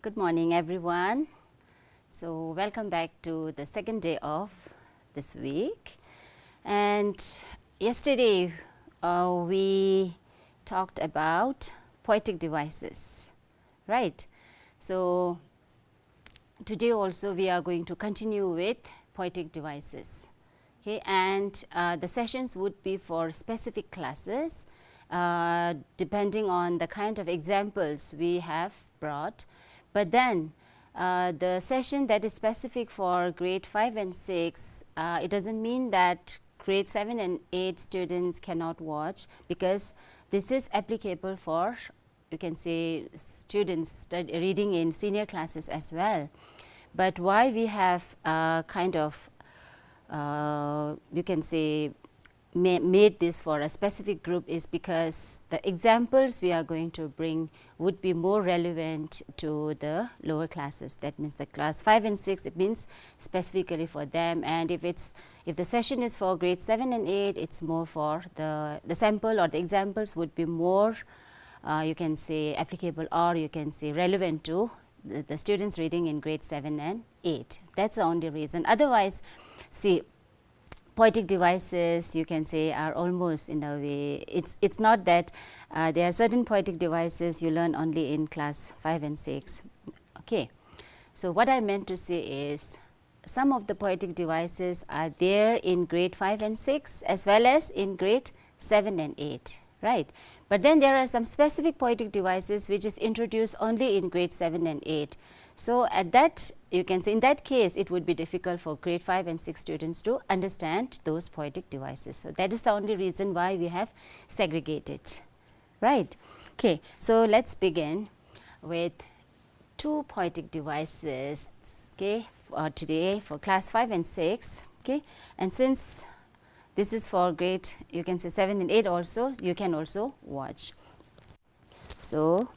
Good morning, everyone. So, welcome back to the second day of this week. And yesterday, we talked about poetic devices, right? So, today also we are going to continue with poetic devices. Okay, and the sessions would be for specific classes depending on the kind of examples we have brought. But then the session that is specific for grade 5 and 6, it does not mean that grade 7 and 8 students cannot watch, because this is applicable for, you can say, students reading in senior classes as well. But why we have kind of you can say made this for a specific group is because the examples we are going to bring would be more relevant to the lower classes. That means the class 5 and 6, it means specifically for them, and if the session is for grade 7 and 8, it's more for the sample or the examples would be more you can say applicable, or you can say relevant to the students reading in grade 7 and 8. That's the only reason. Otherwise, see, poetic devices, you can say, are almost in a way, it's not that there are certain poetic devices you learn only in class 5 and 6. Okay. So, what I meant to say is some of the poetic devices are there in grade 5 and 6 as well as in grade 7 and 8, right. But then there are some specific poetic devices which is introduced only in grade 7 and 8. So, at that, you can say, in that case it would be difficult for grade 5 and 6 students to understand those poetic devices. So, that is the only reason why we have segregated, right. Okay. So, let us begin with two poetic devices, okay, for today for class 5 and 6. Okay. And since this is for grade, you can say 7 and 8 also, you can also watch. So,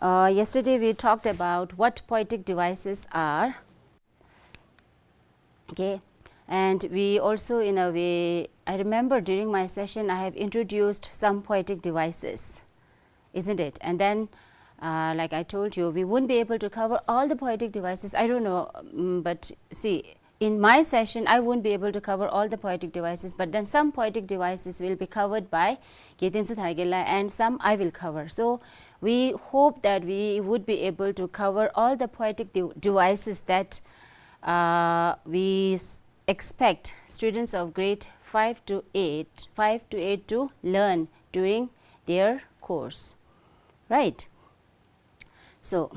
yesterday we talked about what poetic devices are, okay, and we also, in a way, I remember during my session I have introduced some poetic devices, isn't it? And then like I told you, we won't be able to cover all the poetic devices. I don't know, but see, in my session I won't be able to cover all the poetic devices, but then some poetic devices will be covered by Ketinsa Thargela and some I will cover. So, we hope that we would be able to cover all the poetic devices that we expect students of grade 5 to 8 to learn during their course, right. So,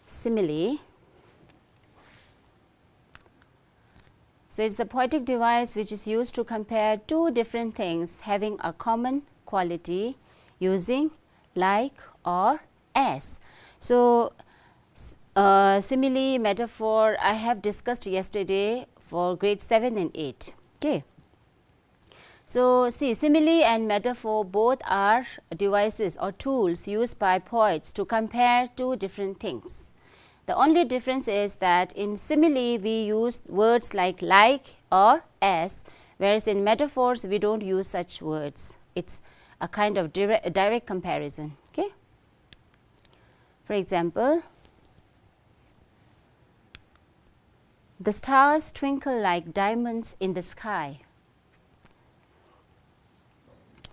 simile. So, it is a poetic device which is used to compare two different things having a common quality using like or as. So, simile, metaphor, I have discussed yesterday for grade 7 and 8. Okay. So, see, simile and metaphor both are devices or tools used by poets to compare two different things. The only difference is that in simile we use words like or as, whereas in metaphors we do not use such words. It is a kind of direct comparison. Okay. For example, the stars twinkle like diamonds in the sky.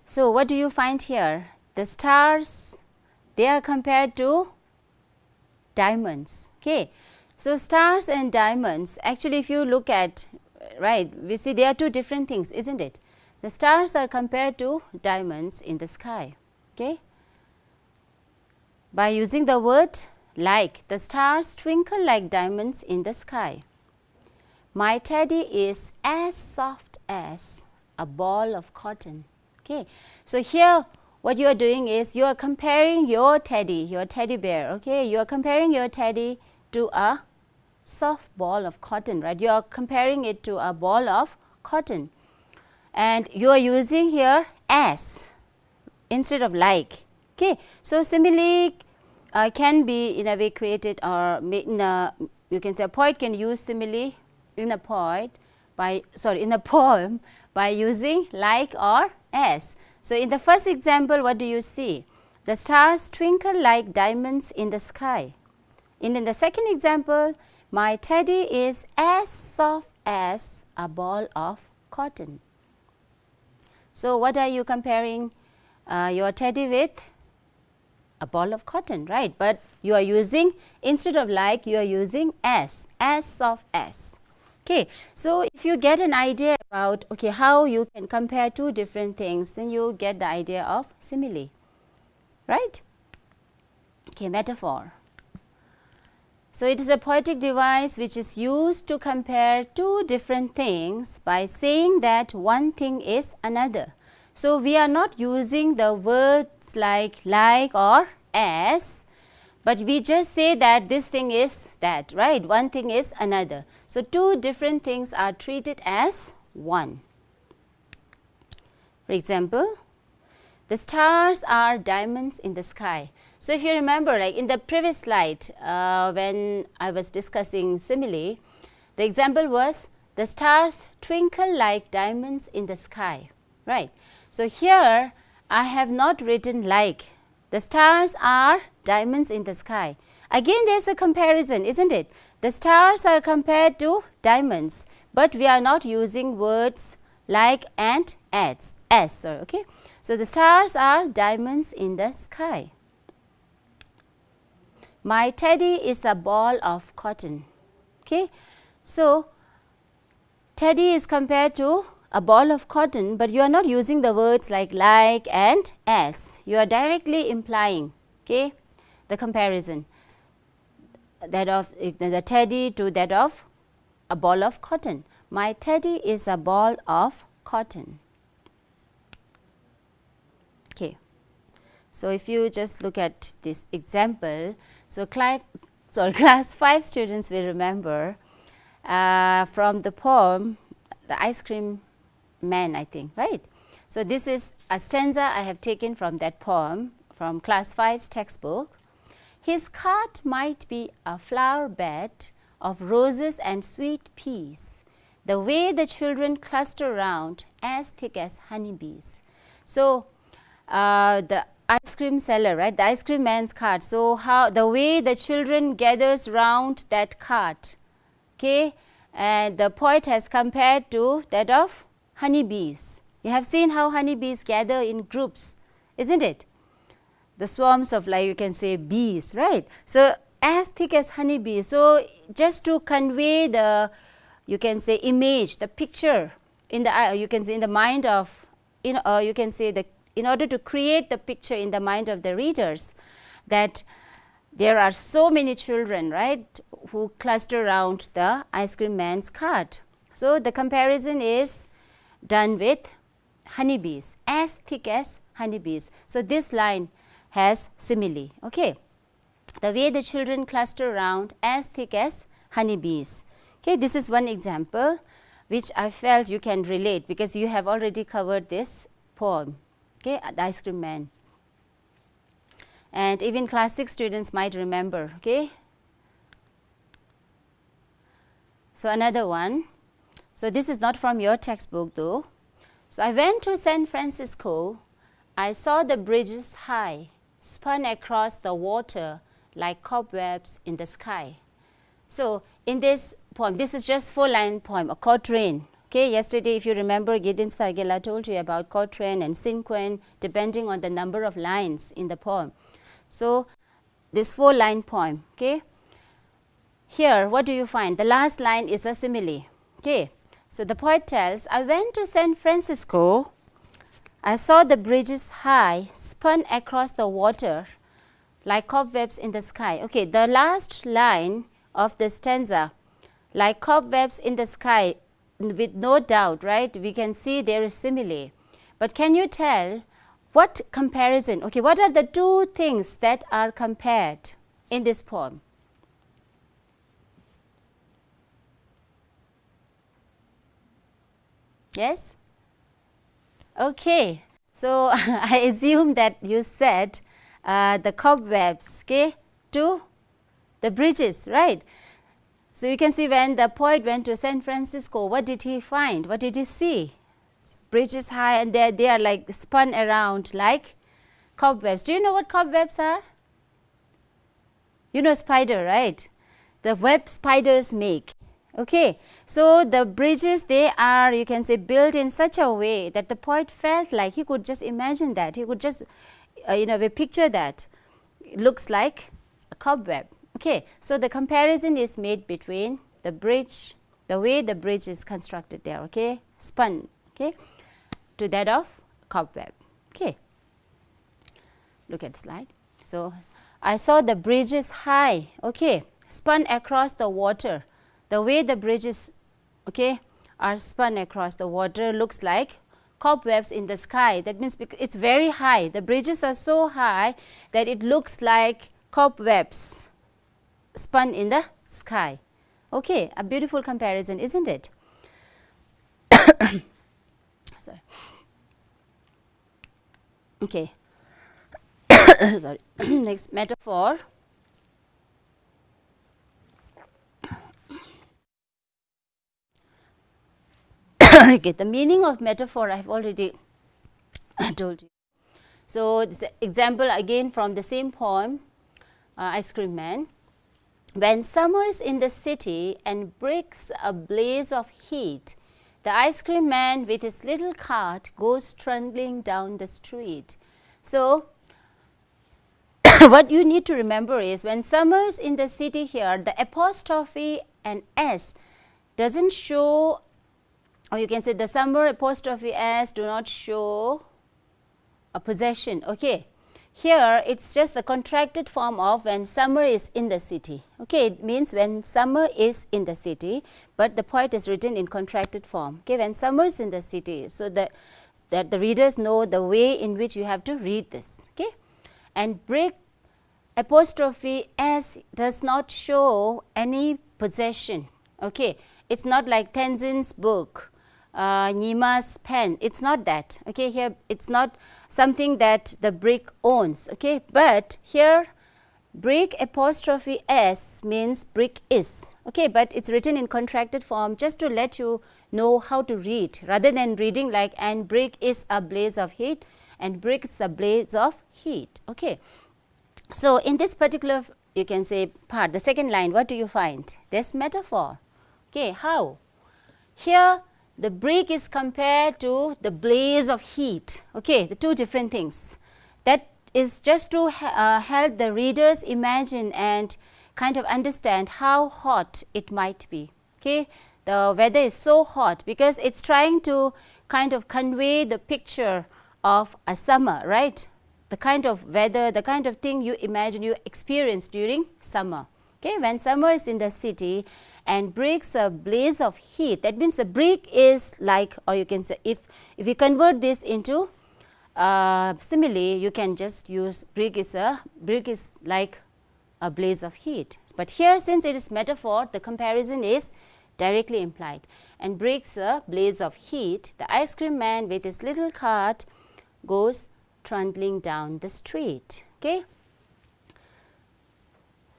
So, what do you find here? The stars, they are compared to diamonds. Okay. So, stars and diamonds, actually if you look at, right, we see they are two different things, isn't it? The stars are compared to diamonds in the sky. Okay. By using the word like, the stars twinkle like diamonds in the sky. My teddy is as soft as a ball of cotton. Okay. So, here what you are doing is you are comparing your teddy bear, okay, you are comparing your teddy to a soft ball of cotton, right. You are comparing it to a ball of cotton, and you are using here as instead of like. Okay. So, simile can be in a way created, or you can say a poet can use simile in a poem by using like or as. So, in the first example, what do you see? the stars twinkle like diamonds in the sky. In the second example, my teddy is as soft as a ball of cotton. So, what are you comparing your teddy with? A ball of cotton, right? But you are using, instead of like, you are using as soft as. Okay, so if you get an idea about how you can compare two different things, then you get the idea of simile, right? Okay, metaphor. So it is a poetic device which is used to compare two different things by saying that one thing is another. So we are not using the words like or as, but we just say that this thing is that, right? One thing is another. So two different things are treated as one. For example, the stars are diamonds in the sky. So if you remember, like in the previous slide, when I was discussing simile, the example was the stars twinkle like diamonds in the sky, right? So here I have not written like. The stars are diamonds in the sky. Again, there is a comparison, isn't it? The stars are compared to diamonds, but we are not using words like and as. Okay? So the stars are diamonds in the sky. My teddy is a ball of cotton. Okay? So teddy is compared to a ball of cotton, but you are not using the words like and as. You are directly implying, okay, the comparison, that of the teddy to that of a ball of cotton. My teddy is a ball of cotton. Okay. So if you just look at this example, so class 5 students will remember from the poem, The Ice Cream Man, I think, right? So this is a stanza I have taken from that poem from class 5's textbook. His cart might be a flower bed of roses and sweet peas, the way the children cluster round as thick as honeybees. So the ice cream seller, right, the ice cream man's cart, so how the way the children gathers round that cart, okay, and the poet has compared to that of honeybees. You have seen how honeybees gather in groups, isn't it? The swarms of, like, you can say, bees, right? So as thick as honeybees. So just to convey the, you can say, image, the picture in the, you can say, in the mind of, you can say, the, in order to create the picture in the mind of the readers, that there are so many children, right, who cluster around the ice cream man's cart. So the comparison is done with honeybees, as thick as honeybees. So this line has simile. Okay, the way the children cluster around as thick as honeybees. Okay, this is one example which I felt you can relate because you have already covered this poem. Okay, The Ice Cream Man, and even class 6 students might remember. Okay, so another one. So this is not from your textbook though. So I went to San Francisco. I saw the bridges high, spun across the water like cobwebs in the sky. So in this poem, this is just 4-line poem, a quatrain. Okay, yesterday, if you remember, Gideon Stargela told you about quatrain and cinquain depending on the number of lines in the poem. So this 4-line poem. Okay, here what do you find? The last line is a simile. Okay, so the poet tells, I went to San Francisco. I saw the bridges high, spun across the water like cobwebs in the sky. Okay, the last line of the stanza, like cobwebs in the sky, with no doubt, right, we can see there is simile. But can you tell what comparison, okay, what are the two things that are compared in this poem? Yes? Okay, so I assume that you said the cobwebs, okay, to the bridges, right? So you can see when the poet went to San Francisco, what did he find? What did he see? Bridges high, and they are like spun around like Cobwebs. Do you know what cobwebs are? You know spider, right? The web spiders make. Okay, so the bridges, they are, you can say, built in such a way that the poet felt like he could just imagine that. He could just, picture that. It looks like a cobweb. Okay, so the comparison is made between the bridge, the way the bridge is constructed there, okay, spun, okay, to that of cobweb. Okay, look at the slide. So I saw the bridge is high, okay, spun across the water. The way the bridges, okay, are spun across the water looks like cobwebs in the sky. That means it's very high. The bridges are so high that it looks like cobwebs spun in the sky. Okay, a beautiful comparison, isn't it? Sorry. Okay. Sorry. Next metaphor. Okay, the meaning of metaphor I have already told you. So, this example again from the same poem, Ice Cream Man. When summer is in the city and breaks a blaze of heat, the ice cream man with his little cart goes trundling down the street. So, what you need to remember is when summer is in the city here, the apostrophe and S doesn't show, or you can say the summer apostrophe S do not show a possession. Okay. Here it's just the contracted form of when summer is in the city. Okay, it means when summer is in the city, but the poet is written in contracted form. Okay, when summer is in the city, so that the readers know the way in which you have to read this. Okay, and break apostrophe S does not show any possession. Okay, it's not like Tenzin's book, Nima's pen. It's not that. Okay, here it's not something that the brick owns. Okay, but here brick apostrophe S means brick is. Okay, but it's written in contracted form just to let you know how to read, rather than reading like and brick is a blaze of heat and brick is a blaze of heat. Okay, so in this particular, you can say, part, the second line, what do you find? This metaphor. Okay, how? Here the brick is compared to the blaze of heat. Okay, the two different things. That is just to help the readers imagine and kind of understand how hot it might be. Okay, the weather is so hot because it's trying to kind of convey the picture of a summer, right? The kind of weather, the kind of thing you imagine, you experience during summer. Okay, when summer is in the city and breaks a blaze of heat, that means the brick is like, or you can say, if you convert this into simile, you can just use brick is like a blaze of heat. But here, since it is metaphor, the comparison is directly implied. And breaks a blaze of heat, the ice cream man with his little cart goes trundling down the street. Okay,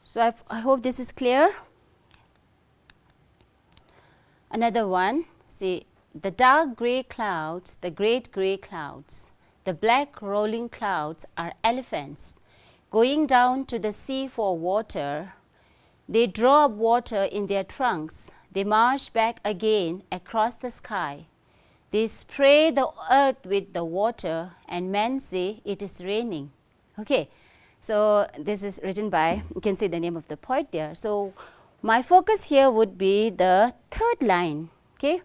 so I hope this is clear. Another one, see, the dark grey clouds, the great grey clouds, the black rolling clouds are elephants going down to the sea for water. They draw up water in their trunks. They march back again across the sky. They spray the earth with the water and men say it is raining. Okay, so this is written by, you can see the name of the poet there. So my focus here would be the third line. Okay,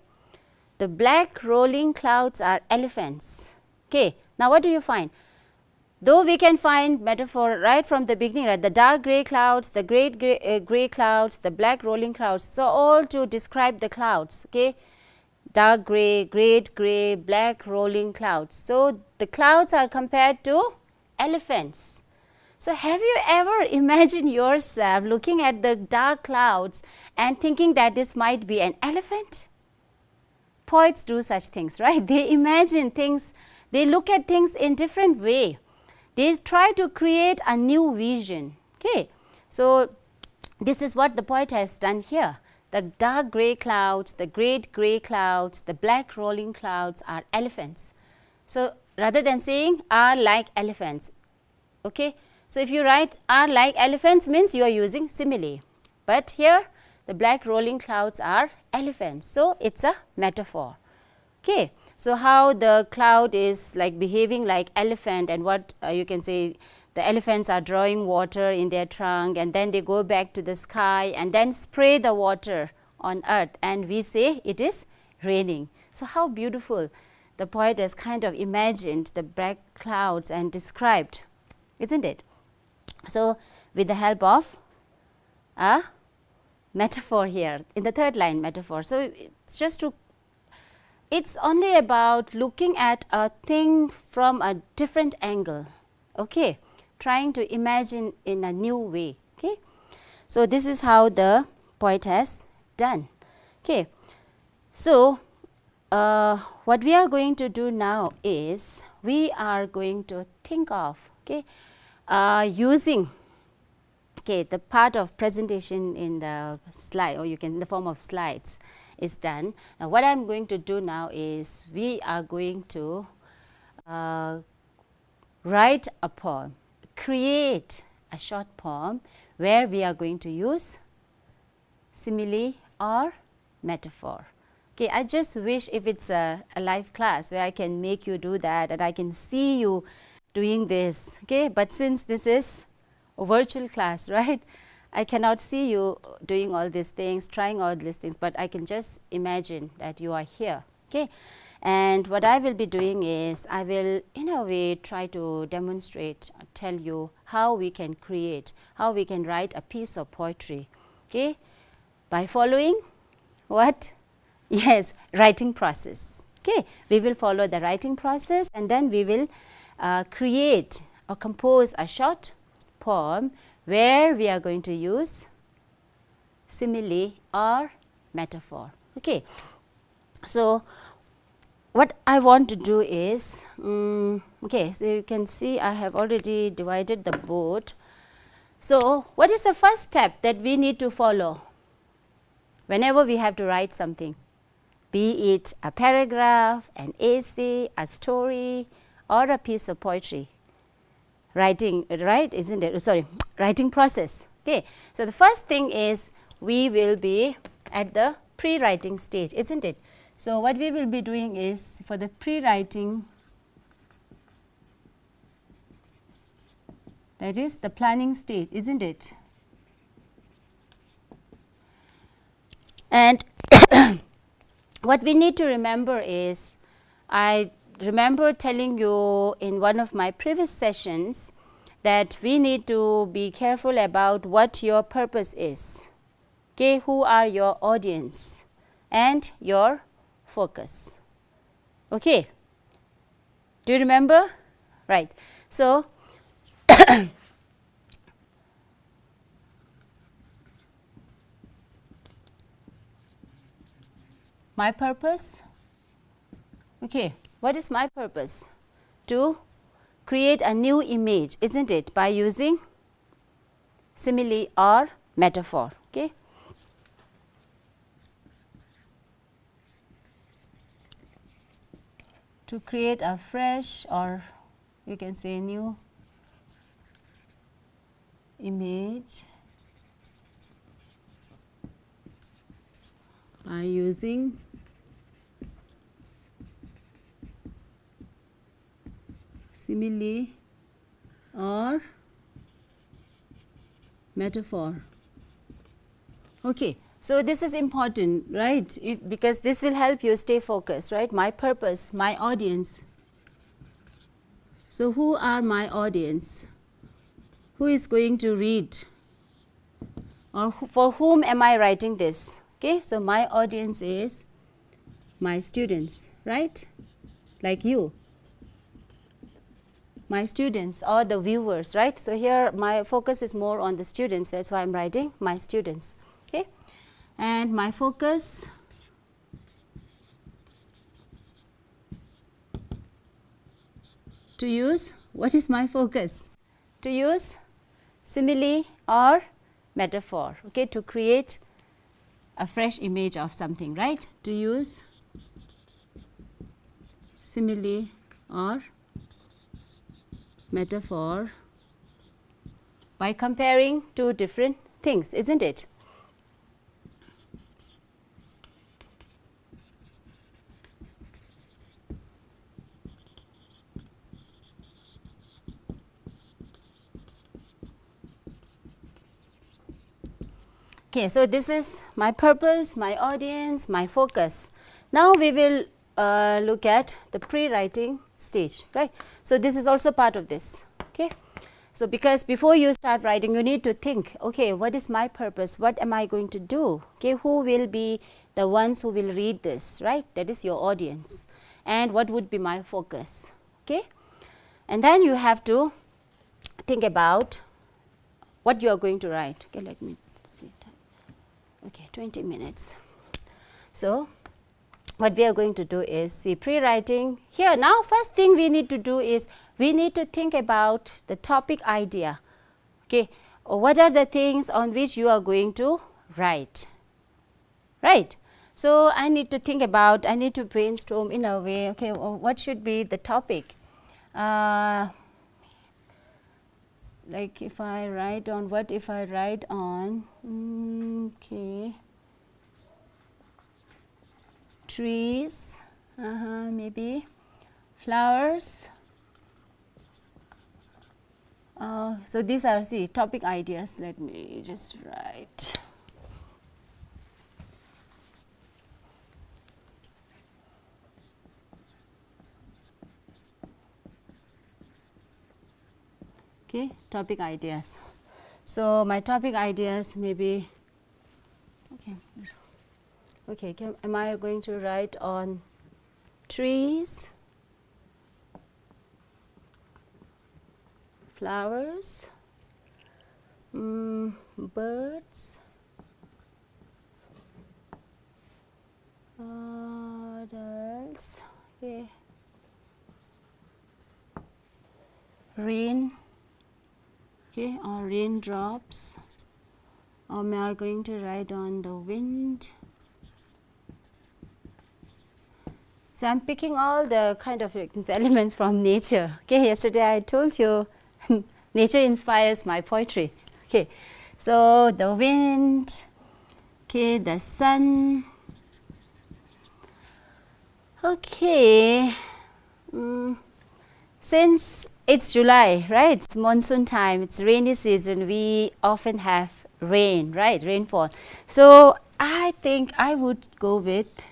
the black rolling clouds are elephants. Okay, now what do you find? Though we can find metaphor right from the beginning, right? The dark grey clouds, the great grey clouds, the black rolling clouds, so all to describe the clouds. Okay, dark grey, great grey, black rolling clouds. So the clouds are compared to elephants. So have you ever imagined yourself looking at the dark clouds and thinking that this might be an elephant? Poets do such things, right? They imagine things, they look at things in different way. They try to create a new vision. Okay, so this is what the poet has done here. The dark grey clouds, the great grey clouds, the black rolling clouds are elephants. So rather than saying are like elephants, Okay. So, if you write are like elephants means you are using simile, but here the black rolling clouds are elephants. So, it is a metaphor. Okay. So, how the cloud is like behaving like elephant, and what you can say the elephants are drawing water in their trunk, and then they go back to the sky and then spray the water on earth, and we say it is raining. So, how beautiful the poet has kind of imagined the black clouds and described, isn't it? So, with the help of a metaphor here in the third line metaphor. So, it's just to, it's only about looking at a thing from a different angle, okay, trying to imagine in a new way. Okay. So, this is how the poet has done. Okay. So, what we are going to do now is we are going to think of, okay, using, okay, the part of presentation in the slide, or you can in the form of slides is done. Now, what I am going to do now is we are going to write a poem, create a short poem where we are going to use simile or metaphor. Okay, I just wish if it's a live class where I can make you do that and I can see you doing this. Okay, but since this is a virtual class, right, I cannot see you doing all these things, trying all these things, but I can just imagine that you are here. Okay, and what I will be doing is I will in a way try to demonstrate, tell you how we can create, how we can write a piece of poetry, okay, by following what? Yes, writing process. Okay, we will follow the writing process, and then we will create or compose a short poem where we are going to use simile or metaphor. Okay. So, what I want to do is, okay, so you can see I have already divided the board. So, what is the first step that we need to follow whenever we have to write something? Be it a paragraph, an essay, a story, or a piece of poetry. Writing, right, isn't it? Sorry, writing process. Okay. So, the first thing is we will be at the pre-writing stage, isn't it? So, what we will be doing is for the pre-writing, that is the planning stage, isn't it? And what we need to remember is, I remember telling you in one of my previous sessions that we need to be careful about what your purpose is, okay, who are your audience and your focus. Okay. Do you remember? Right. So, my purpose, okay, what is my purpose? To create a new image, isn't it, by using simile or metaphor. Okay. To create a fresh, or you can say new image by using simile or metaphor. Okay. So, this is important, right, because this will help you stay focused, right, my purpose, my audience. So, who are my audience? Who is going to read, or for whom am I writing this? Okay. So, my audience is my students, right, like you, my students or the viewers, right. So, here my focus is more on the students, that is why I am writing my students. Okay. And my focus to use, what is my focus? To use simile or metaphor, okay, to create a fresh image of something, right, to use simile or metaphor by comparing two different things, isn't it? Okay, so this is my purpose, my audience, my focus. Now we will look at the pre-writing stage, right? So this is also part of this. Okay, so because before you start writing, you need to think, okay, what is my purpose? What am I going to do? Okay, who will be the ones who will read this, right? That is your audience. And what would be my focus? Okay, and then you have to think about what you are going to write. Okay, let me see. Okay, 20 minutes. So what we are going to do is see pre-writing here. Now first thing we need to do is we need to think about the topic idea. Okay, or what are the things on which you are going to write, right? So I need to think about, I need to brainstorm in a way, okay, what should be the topic? Like if I write on, what if I write on, okay, trees, maybe flowers. So these are the topic ideas. Let me just write. Okay, topic ideas. So my topic ideas may be, okay, am I going to write on trees, flowers, birds, what else? Okay, rain, okay, or raindrops, or am I going to write on the wind? So I'm picking all the kind of elements from nature. Okay, yesterday I told you nature inspires my poetry. Okay, so the wind, okay, the sun. Okay, since it's July, right? It's monsoon time, it's rainy season, we often have rain, right? Rainfall. So I think I would go with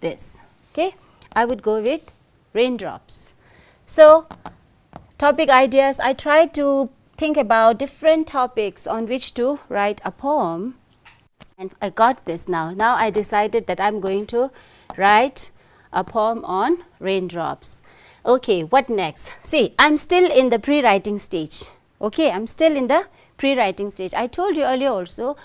this. Okay, I would go with raindrops. So topic ideas, I try to think about different topics on which to write a poem, and I got this now. Now I decided that I'm going to write a poem on raindrops. Okay, what next? See, I'm still in the pre-writing stage. Okay, I'm still in the pre-writing stage. I told you earlier also,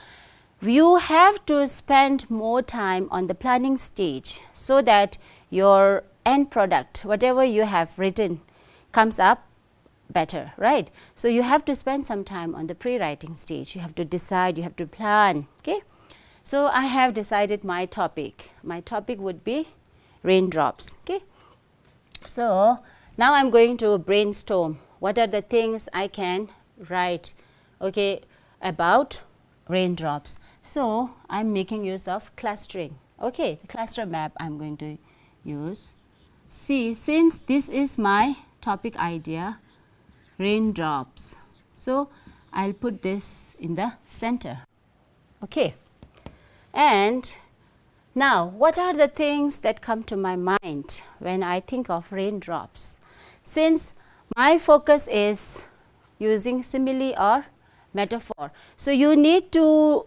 you have to spend more time on the planning stage so that your end product, whatever you have written, comes up better, right? So you have to spend some time on the pre-writing stage. You have to decide, you have to plan. Okay, so I have decided my topic. My topic would be raindrops. Okay, so now I'm going to brainstorm what are the things I can write, okay, about raindrops. So I'm making use of clustering. Okay, the cluster map I'm going to use. See, since this is my topic idea, raindrops, so I'll put this in the center. Okay, and now what are the things that come to my mind when I think of raindrops? Since my focus is using simile or metaphor, so you need to,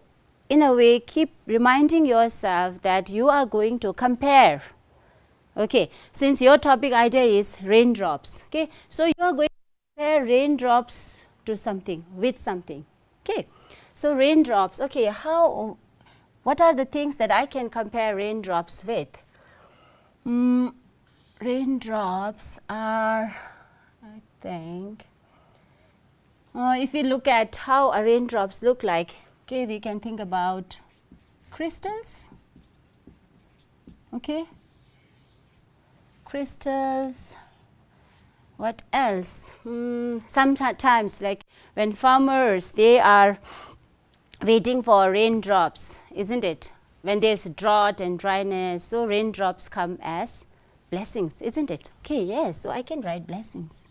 in a way, keep reminding yourself that you are going to compare. Okay, since your topic idea is raindrops, okay, so you are going to compare raindrops to something, with something. Okay, so raindrops, okay, what are the things that I can compare raindrops with? Raindrops are, I think, if we look at how a raindrops look like, okay, we can think about crystals. Okay, crystals. What else? Sometimes, like when farmers, they are waiting for raindrops, isn't it? When there's drought and dryness, so raindrops come as blessings, isn't it? Okay, yes, so I can write blessings.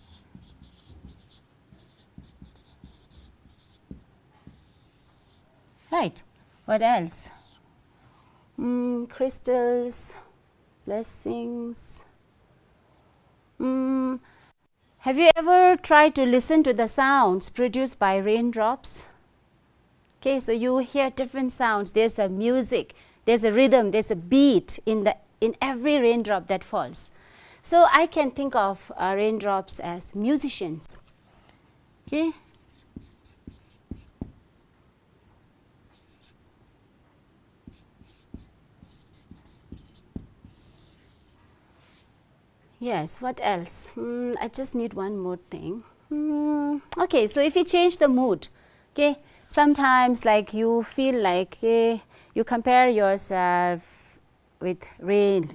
Right. What else? Crystals, blessings. Have you ever tried to listen to the sounds produced by raindrops? Okay, so you hear different sounds. There's a music, there's a rhythm, there's a beat in every raindrop that falls. So I can think of raindrops as musicians. Okay. Yes, what else? I just need one more thing. Okay, so if you change the mood, okay, sometimes like you feel like you compare yourself with rain,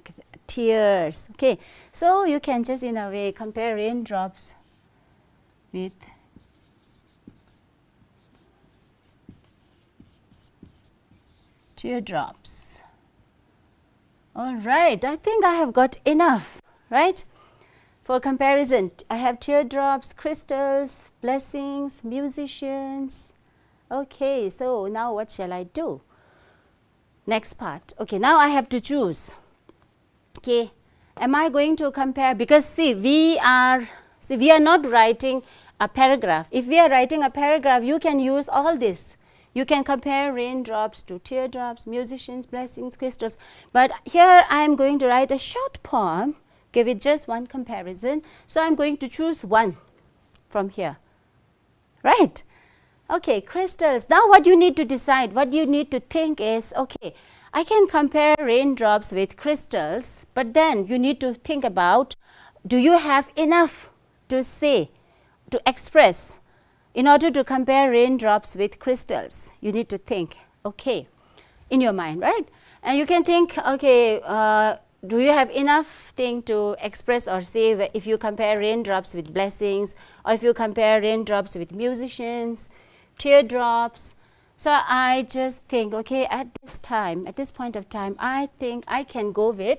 tears, okay, so you can just in a way compare raindrops with teardrops. All right, I think I have got enough, right? For comparison, I have teardrops, crystals, blessings, musicians. Okay, so now what shall I do? Next part. Okay, now I have to choose. Okay, am I going to compare? Because see, we are not writing a paragraph. If we are writing a paragraph, you can use all this. You can compare raindrops to teardrops, musicians, blessings, crystals. But here I am going to write a short poem, okay, with just one comparison. So I am going to choose one from here. Right? Okay, crystals. Now what you need to decide, what you need to think is, okay, I can compare raindrops with crystals, but then you need to think about, do you have enough to say, to express, in order to compare raindrops with crystals? You need to think, okay, in your mind, right? And you can think, okay, do you have enough thing to express or say if you compare raindrops with blessings, or if you compare raindrops with musicians, teardrops? So I just think, okay, at this point of time, I think I can go with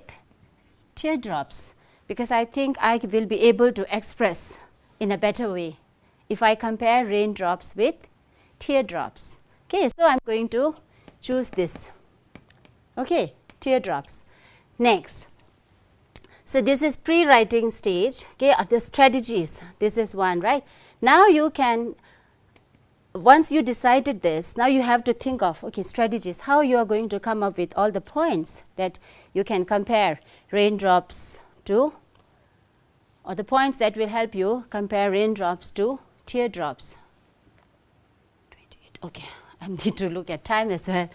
teardrops, because I think I will be able to express in a better way if I compare raindrops with teardrops. Okay, so I'm going to choose this. Okay, teardrops. Next, so this is pre-writing stage. Okay, the strategies. This is one, right? Now you can, once you decided this, now you have to think of, okay, strategies, how you are going to come up with all the points that you can compare raindrops to, or the points that will help you compare raindrops to teardrops. 28. Okay, I need to look at time as well.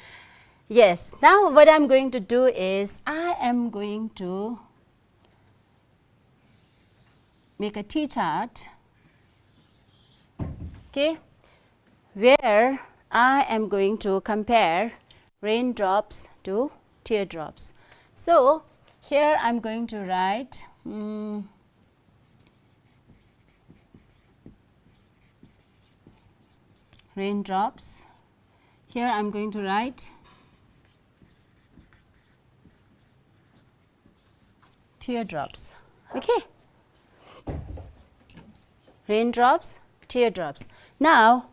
Yes, now what I'm going to do is I am going to make a T-chart, okay, where I am going to compare raindrops to teardrops. So here I'm going to write raindrops. Here I'm going to write teardrops. Okay, raindrops, teardrops. Now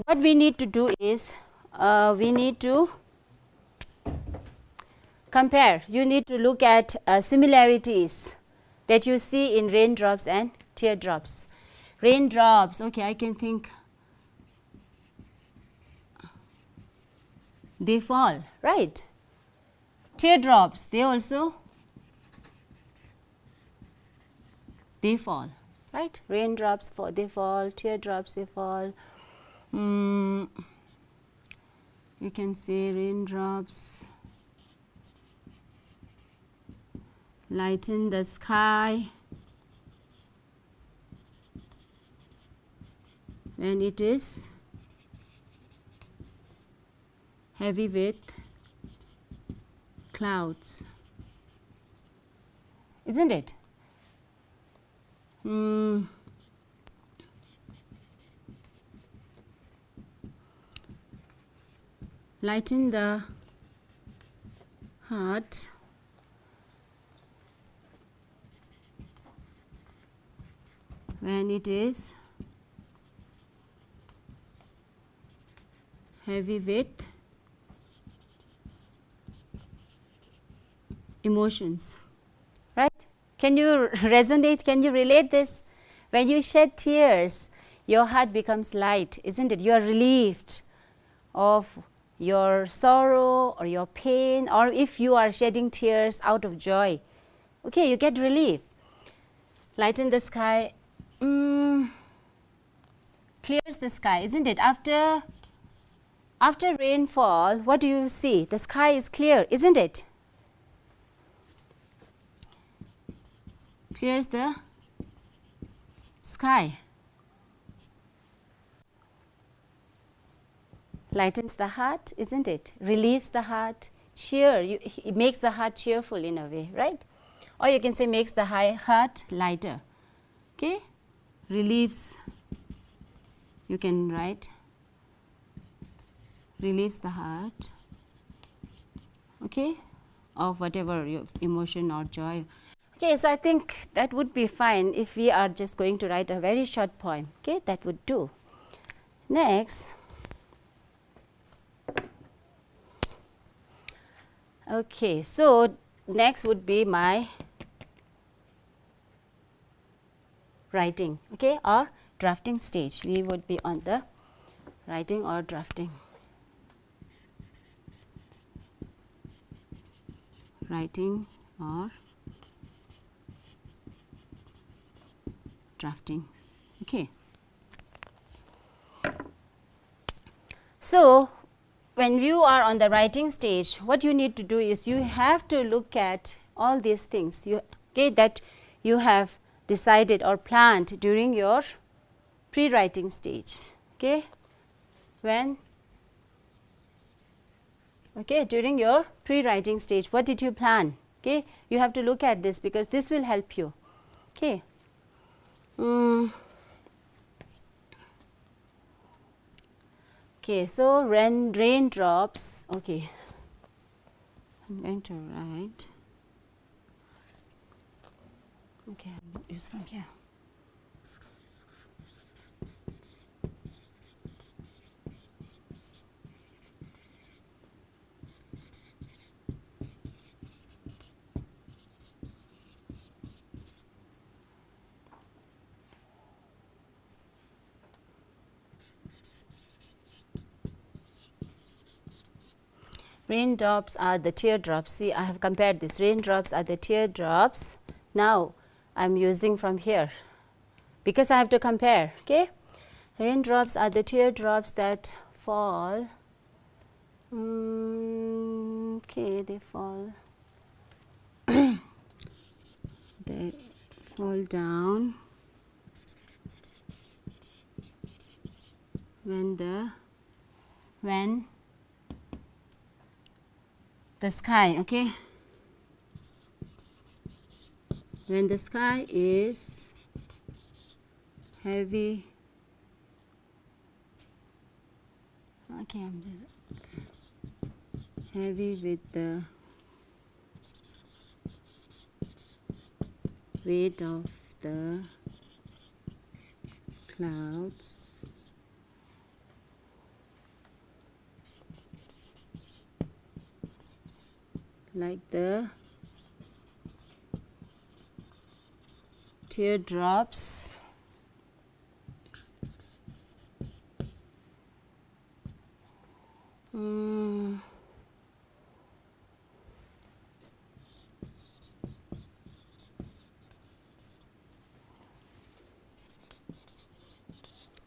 what we need to do is we need to compare. You need to look at similarities that you see in raindrops and teardrops. Raindrops, okay, I can think they fall, right? Teardrops, they also they fall, right? Raindrops fall, they fall, teardrops they fall. You can say raindrops lighten the sky when it is heavy with clouds, isn't it? lighten the heart when it is heavy with emotions. Right? Can you resonate? Can you relate this? When you shed tears, your heart becomes light, isn't it? You are relieved of your sorrow or your pain, or if you are shedding tears out of joy, okay, you get relief. Lighten the sky, clears the sky, isn't it? After rainfall, what do you see? The sky is clear, isn't it? Clears the sky. Lightens the heart, isn't it? Relieves the heart, it makes the heart cheerful in a way, right? Or you can say makes the heart lighter, okay? Relieves, you can write, relieves the heart, okay, of whatever your emotion or joy. Okay, so I think that would be fine if we are just going to write a very short poem, okay, that would do. Next, okay, so next would be my writing, okay, or drafting stage. We would be on the writing or drafting. Writing or drafting, okay. So, when you are on the writing stage, what you need to do is you have to look at all these things that you have decided or planned during your pre-writing stage, okay. During your pre-writing stage, what did you plan? Okay, you have to look at this because this will help you, okay. Okay, so raindrops, okay, I'm going to write, okay, I'm use from here. Raindrops are the teardrops. See, I have compared this. Raindrops are the teardrops. Now, I am using from here because I have to compare. Okay, raindrops are the teardrops that fall. Okay, they fall. They fall down when the sky, okay, when the sky is heavy, okay, heavy with the weight of the clouds, like the teardrops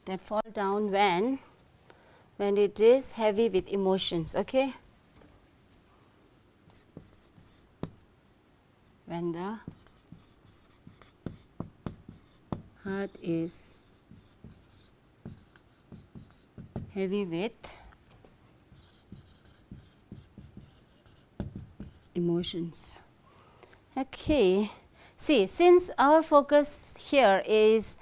that fall down when it is heavy with emotions, okay, when the heart is heavy with emotions. Okay, see, since our focus here is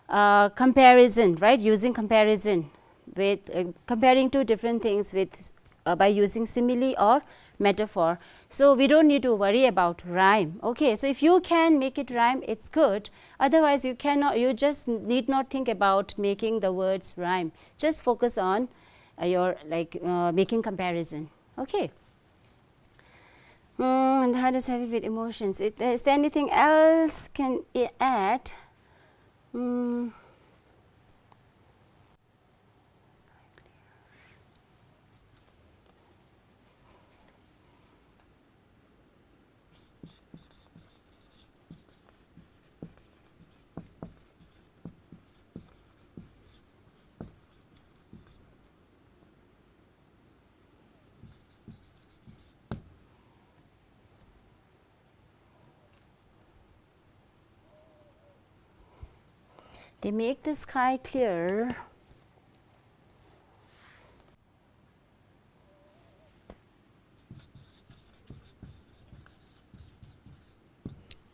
comparison, right, using comparison with comparing two different things with by using simile or metaphor. So, we do not need to worry about rhyme. Okay. So, if you can make it rhyme, it is good, otherwise you cannot, you just need not think about making the words rhyme, just focus on your like making comparison. Okay. And the heart is heavy with emotions. Is there anything else can add? They make the sky clear.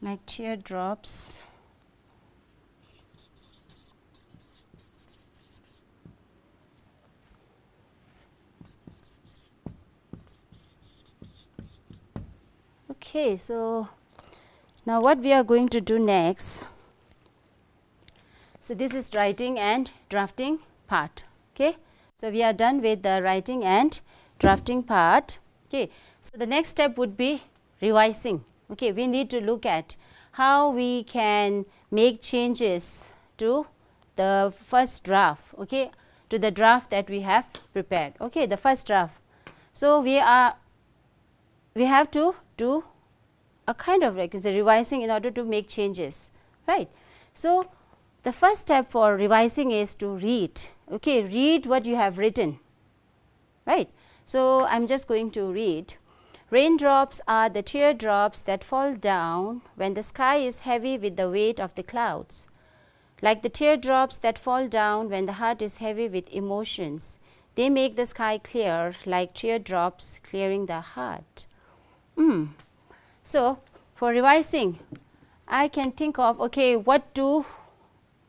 Like teardrops. Okay, so now what we are going to do next. So, this is writing and drafting part. Okay. So, we are done with the writing and drafting part. Okay. So, the next step would be revising. Okay. We need to look at how we can make changes to the first draft, okay, to the draft that we have prepared. Okay. The first draft. So, we have to do a kind of like revising in order to make changes, right. So, the first step for revising is to read, okay, read what you have written, right. So, I am just going to read. Raindrops are the teardrops that fall down when the sky is heavy with the weight of the clouds. Like the teardrops that fall down when the heart is heavy with emotions, they make the sky clear like teardrops clearing the heart. So, for revising, I can think of, okay, what to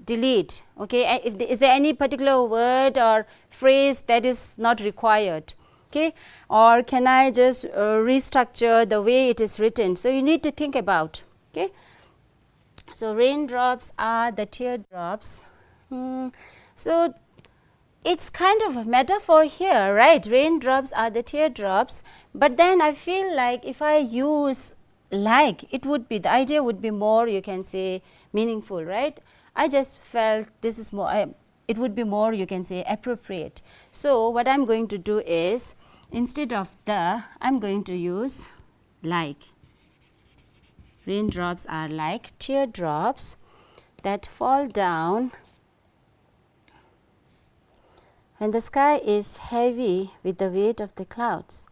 delete, okay, is there any particular word or phrase that is not required, okay, or can I just restructure the way it is written. So, you need to think about, okay. So, raindrops are the teardrops. So, it is kind of a metaphor here, right, raindrops are the teardrops, but then I feel like if I use like, it would be, the idea would be more, you can say, meaningful, right. I just felt this is more, it would be more, you can say, appropriate. So, what I am going to do is, instead of the, I am going to use like. Raindrops are like teardrops that fall down when the sky is heavy with the weight of the clouds.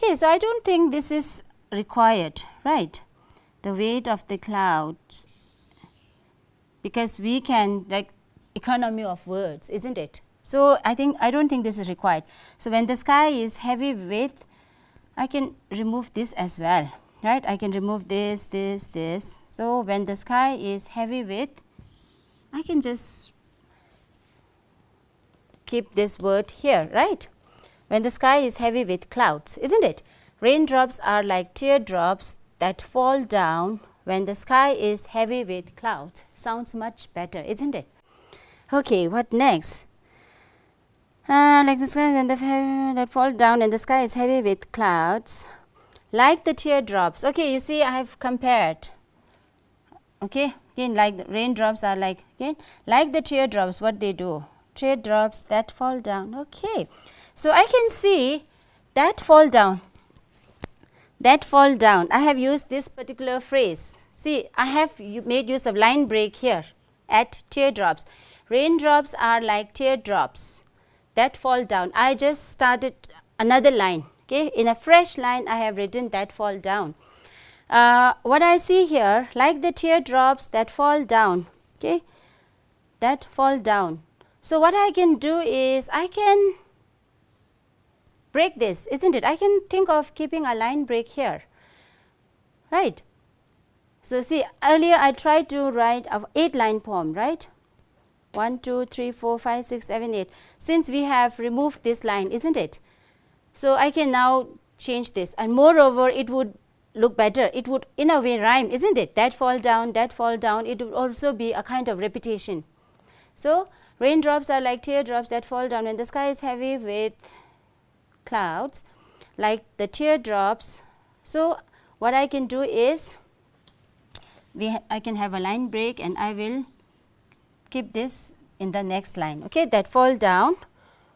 Okay, so, I do not think this is required, right, the weight of the clouds, because we can like economy of words, isn't it. So, I do not think this is required. So, when the sky is heavy with, I can remove this as well, right, I can remove this, this, this. So, when the sky is heavy with, I can just keep this word here, right, when the sky is heavy with clouds, isn't it. Raindrops are like teardrops that fall down when the sky is heavy with clouds. Sounds much better, isn't it. Okay, what next? Like the sky and the that fall down and the sky is heavy with clouds. Like the teardrops. Okay, you see I have compared. Okay, again like the raindrops are like, again like the teardrops, what they do. Teardrops that fall down. Okay, so I can see that fall down. That fall down. I have used this particular phrase. See, I have made use of line break here at teardrops. Raindrops are like teardrops that fall down. I just started another line. Okay, in a fresh line, I have written that fall down. What I see here, like the teardrops that fall down. Okay, that fall down. So, what I can do is I can break this, isn't it? I can think of keeping a line break here, right. So, see, earlier I tried to write a 8-line poem, right? 1, 2, 3, 4, 5, 6, 7, 8. Since we have removed this line, isn't it? So, I can now change this, and moreover it would look better. It would in a way rhyme, isn't it? That fall down, that fall down. It would also be a kind of repetition. So, raindrops are like teardrops that fall down when the sky is heavy with clouds, like the teardrops. So, what I can do is I can have a line break, and I will keep this in the next line, okay, that fall down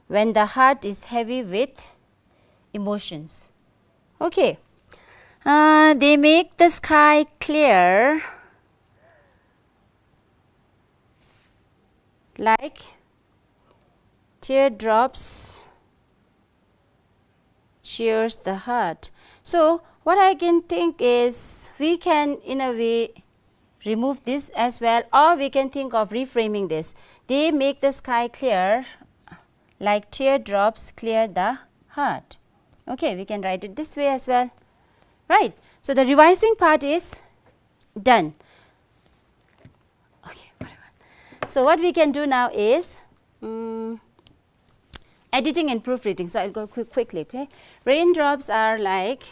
when the heart is heavy with emotions. Okay. They make the sky clear like teardrops cheers the heart. So, what I can think is we can in a way remove this as well, or we can think of reframing this. They make the sky clear like teardrops clear the heart. Okay, we can write it this way as well, right. So, the revising part is done. Okay, so, what we can do now is editing and proofreading. So, I will go quickly. Okay, raindrops are like,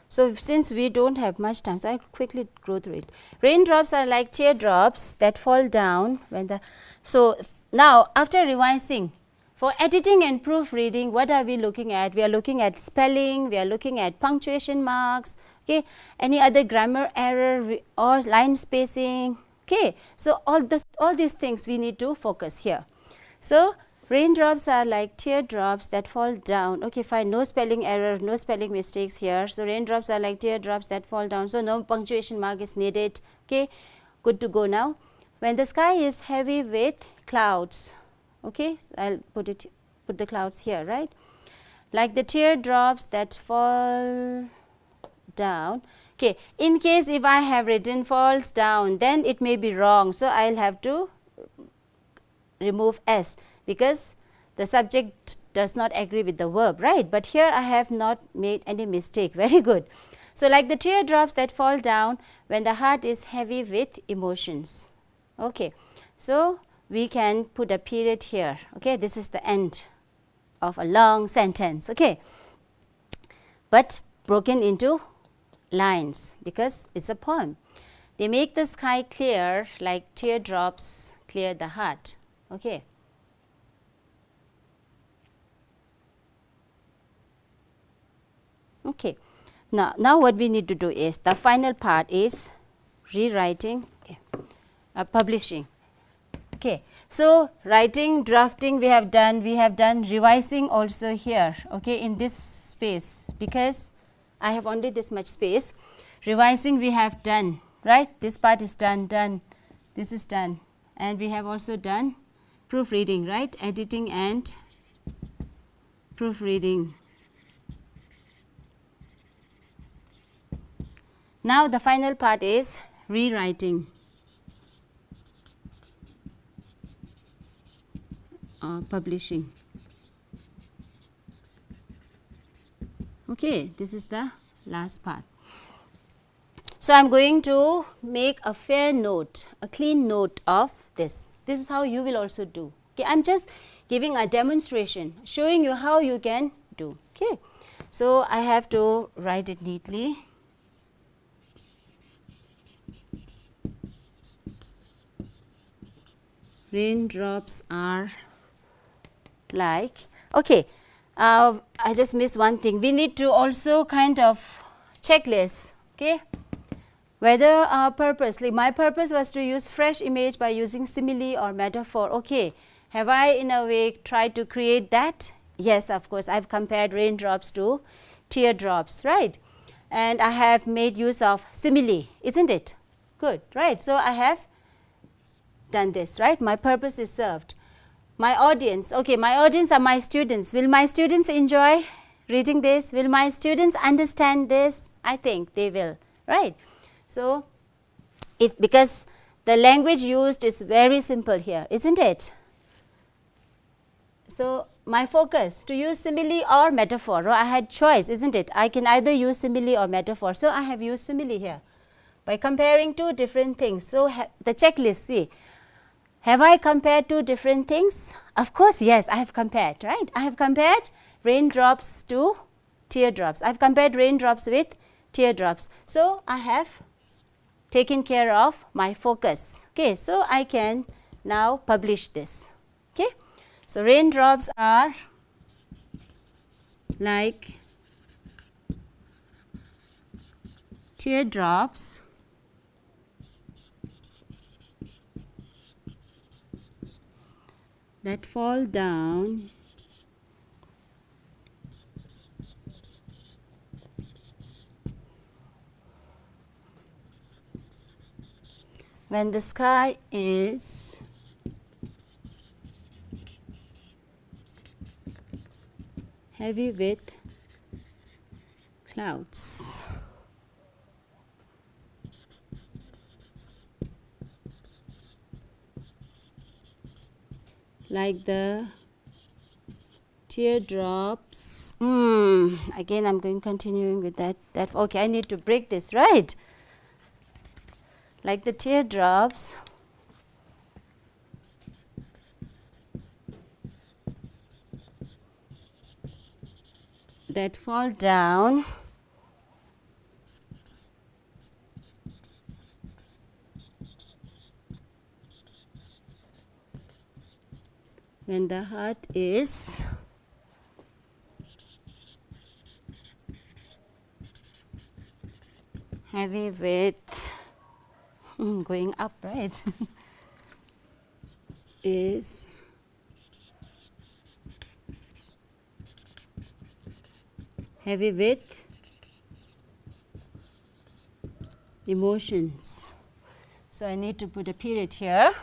so since we do not have much time, so I will quickly go through it. Raindrops are like teardrops that fall down when the, so now after revising, for editing and proofreading, what are we looking at? We are looking at spelling, we are looking at punctuation marks, okay, any other grammar error or line spacing, okay. So, all these things we need to focus here. So, raindrops are like teardrops that fall down, okay, fine, no spelling error, no spelling mistakes here. So, raindrops are like teardrops that fall down, so no punctuation mark is needed, okay, good to go now. When the sky is heavy with clouds, okay, I will put the clouds here, right, like the teardrops that fall down, okay. In case if I have written falls down, then it may be wrong. So, I will have to remove S, because the subject does not agree with the verb, right, but here I have not made any mistake, very good. So, like the teardrops that fall down when the heart is heavy with emotions, okay. So, we can put a period here, okay, this is the end of a long sentence, okay, but broken into lines because it is a poem. They make the sky clear like teardrops clear the heart, okay. Okay. Now what we need to do is the final part is rewriting, okay, publishing. Okay. So, writing, drafting we have done, revising also here, okay, in this space, because I have only this much space. Revising we have done, right, this part is done, this is done, and we have also done proofreading, right, editing and proofreading. Now, the final part is rewriting. Publishing. Okay, this is the last part. So, I am going to make a fair note, a clean note of this. This is how you will also do. Okay, I am just giving a demonstration, showing you how you can do. Okay, so I have to write it neatly. Raindrops are like, okay, I just missed one thing. We need to also kind of checklist, okay, whether our purpose, like my purpose was to use fresh image by using simile or metaphor, okay. Have I in a way tried to create that? Yes, of course, I have compared raindrops to teardrops, right, and I have made use of simile, isn't it? Good, right. So, I have done this, right, my purpose is served. My audience, okay, my audience are my students. Will my students enjoy reading this? Will my students understand this? I think they will, right. So, because the language used is very simple here, isn't it? So, my focus to use simile or metaphor, I had choice, isn't it? I can either use simile or metaphor. So, I have used simile here. by comparing two different things. So, the checklist, see, have I compared two different things? Of course, yes, I have compared, right? I have compared raindrops to teardrops. I have compared raindrops with teardrops. So, I have taken care of my focus. Okay, so I can now publish this. Okay, so raindrops are like teardrops that fall down when the sky is heavy with clouds. Like the teardrops. Again, I'm going continuing with that. Okay, I need to break this, right? Like the teardrops that fall down when the heart is heavy with going up, right? is heavy with emotions. So I need to put a period here.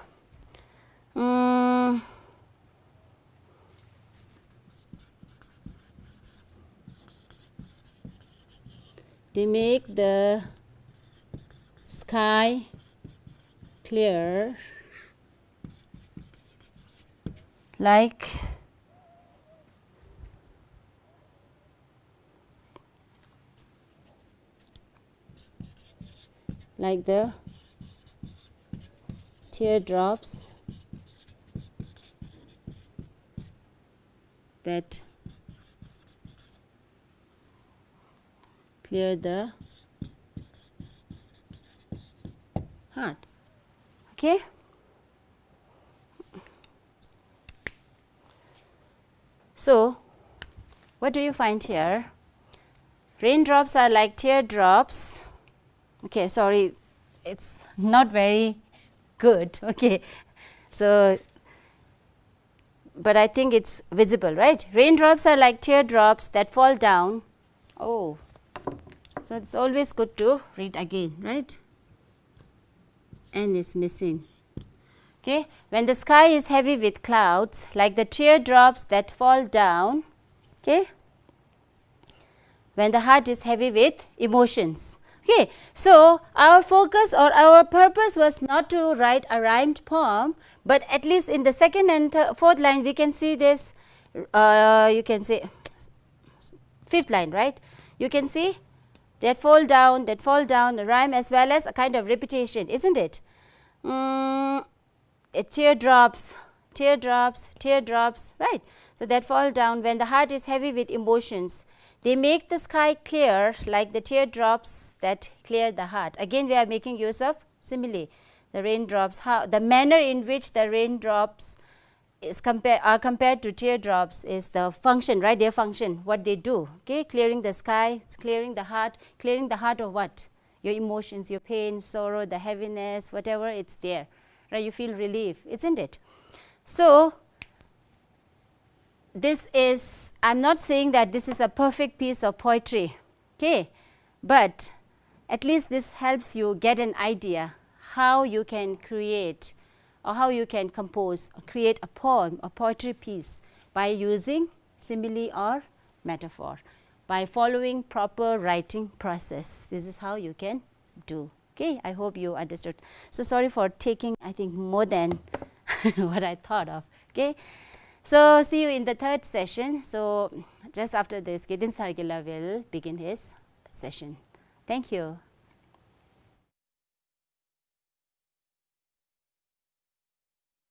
They make the sky clear like the teardrops that clear the heart. Okay. So, what do you find here? Raindrops are like teardrops. Okay, sorry, it's not very good. Okay, so, but I think it's visible, right? Raindrops are like teardrops that fall down. Oh, so it's always good to read again, right? N is missing. Okay, when the sky is heavy with clouds, like the teardrops that fall down. Okay, when the heart is heavy with emotions. Okay, so our focus or our purpose was not to write a rhymed poem, but at least in the second and fourth line we can see this, you can say fifth line, right? You can see that fall down, a rhyme as well as a kind of repetition, isn't it? Teardrops, teardrops, teardrops, right? So that fall down when the heart is heavy with emotions. They make the sky clear like the teardrops that clear the heart. Again, we are making use of simile. The raindrops, how the manner in which the raindrops are compared to teardrops is the function, right? Their function, what they do. Okay, clearing the sky, it's clearing the heart of what? Your emotions, your pain, sorrow, the heaviness, whatever, it's there, right? You feel relief, isn't it? So this is, I'm not saying that this is a perfect piece of poetry, okay, but at least this helps you get an idea how you can create or how you can compose or create a poem, a poetry piece by using simile or metaphor, by following proper writing process. This is how you can do. Okay, I hope you understood. So sorry for taking, I think, more than what I thought of. Okay. So, see you in the third session. So, just after this, Kedin Sargila will begin his session. Thank you.